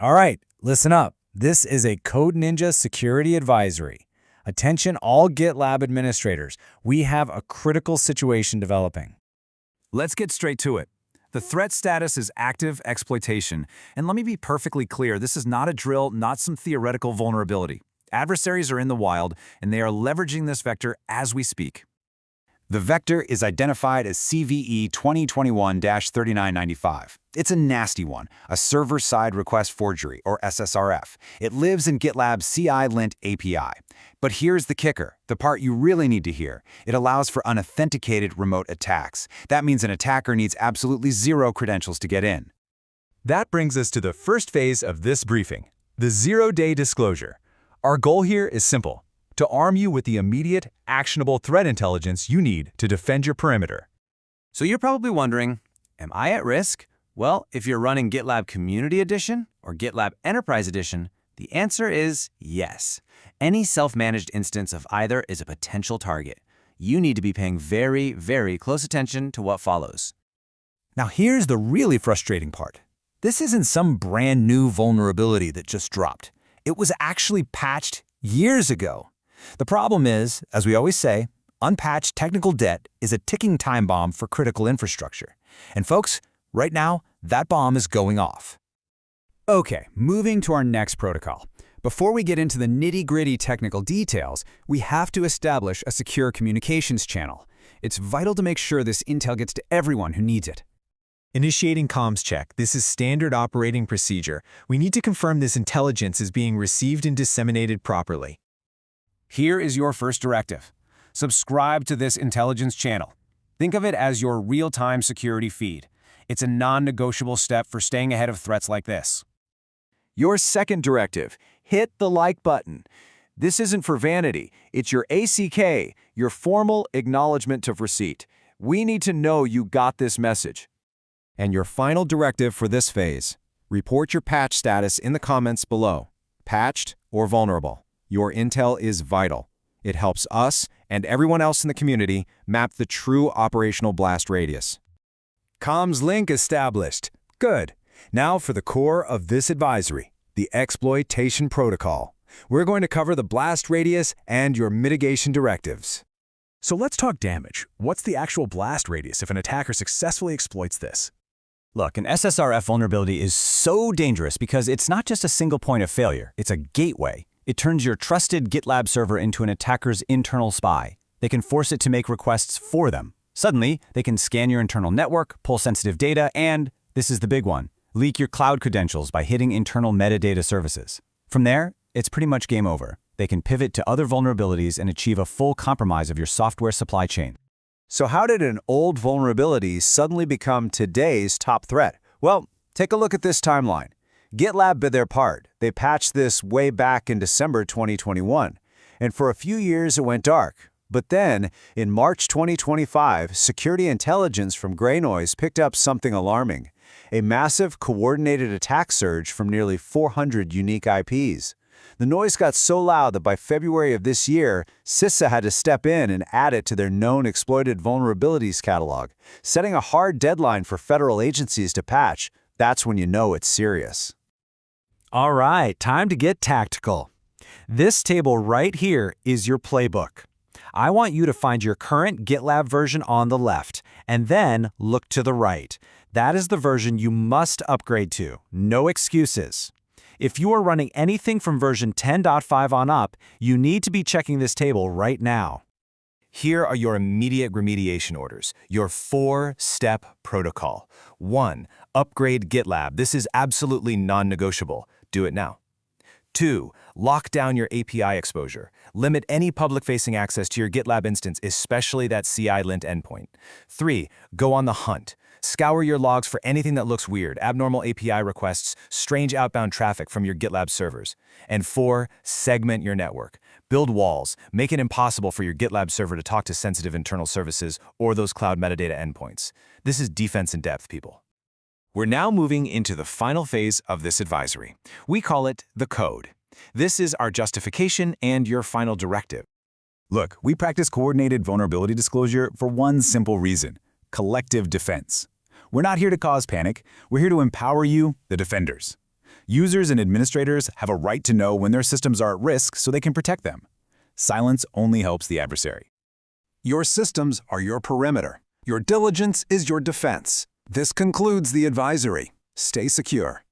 All right, listen up. This is a Code Ninja security advisory. Attention all GitLab administrators. We have a critical situation developing. Let's get straight to it. The threat status is active exploitation, and let me be perfectly clear, this is not a drill, not some theoretical vulnerability. Adversaries are in the wild, and they are leveraging this vector as we speak. The vector is identified as CVE 2021-3995. It's a nasty one, a server-side request forgery, or SSRF. It lives in GitLab's CI-lint API. But here's the kicker, the part you really need to hear. It allows for unauthenticated remote attacks. That means an attacker needs absolutely zero credentials to get in. That brings us to the first phase of this briefing, the zero-day disclosure. Our goal here is simple: to arm you with the immediate, actionable threat intelligence you need to defend your perimeter. So you're probably wondering, am I at risk? Well, if you're running GitLab Community Edition or GitLab Enterprise Edition, the answer is yes. Any self-managed instance of either is a potential target. You need to be paying very, very close attention to what follows. Now here's the really frustrating part. This isn't some brand new vulnerability that just dropped. It was actually patched years ago. The problem is, as we always say, unpatched technical debt is a ticking time bomb for critical infrastructure. And folks, right now, that bomb is going off. Okay, moving to our next protocol. Before we get into the nitty-gritty technical details, we have to establish a secure communications channel. It's vital to make sure this intel gets to everyone who needs it. Initiating comms check. This is standard operating procedure. We need to confirm this intelligence is being received and disseminated properly. Here is your first directive. Subscribe to this intelligence channel. Think of it as your real-time security feed. It's a non-negotiable step for staying ahead of threats like this. Your second directive, hit the like button. This isn't for vanity. It's your ACK, your formal acknowledgement of receipt. We need to know you got this message. And your final directive for this phase, report your patch status in the comments below, patched or vulnerable. Your intel is vital. It helps us and everyone else in the community map the true operational blast radius. Comms link established. Good. Now for the core of this advisory, the exploitation protocol. We're going to cover the blast radius and your mitigation directives. So let's talk damage. What's the actual blast radius if an attacker successfully exploits this? Look, an SSRF vulnerability is so dangerous because it's not just a single point of failure, it's a gateway. It turns your trusted GitLab server into an attacker's internal spy. They can force it to make requests for them. Suddenly, they can scan your internal network, pull sensitive data, and, this is the big one, leak your cloud credentials by hitting internal metadata services. From there, it's pretty much game over. They can pivot to other vulnerabilities and achieve a full compromise of your software supply chain. So how did an old vulnerability suddenly become today's top threat? Well, take a look at this timeline. GitLab did their part. They patched this way back in December 2021. And for a few years, it went dark. But then, in March 2025, security intelligence from Grey Noise picked up something alarming: a massive coordinated attack surge from nearly 400 unique IPs. The noise got so loud that by February of this year, CISA had to step in and add it to their Known Exploited Vulnerabilities catalog, setting a hard deadline for federal agencies to patch. That's when you know it's serious. All right, time to get tactical. This table right here is your playbook. I want you to find your current GitLab version on the left, and then look to the right. That is the version you must upgrade to. No excuses. If you are running anything from version 10.5 on up, you need to be checking this table right now. Here are your immediate remediation orders, your 4-step protocol. 1. Upgrade GitLab. This is absolutely non-negotiable. Do it now. 2. Lock down your API exposure. Limit any public-facing access to your GitLab instance, especially that CI-lint endpoint. 3. Go on the hunt. Scour your logs for anything that looks weird, abnormal API requests, strange outbound traffic from your GitLab servers. And 4. Segment your network. Build walls. Make it impossible for your GitLab server to talk to sensitive internal services or those cloud metadata endpoints. This is defense in depth, people. We're now moving into the final phase of this advisory. We call it the code. This is our justification and your final directive. Look, we practice coordinated vulnerability disclosure for one simple reason: collective defense. We're not here to cause panic. We're here to empower you, the defenders. Users and administrators have a right to know when their systems are at risk so they can protect them. Silence only helps the adversary. Your systems are your perimeter. Your diligence is your defense. This concludes the advisory. Stay secure.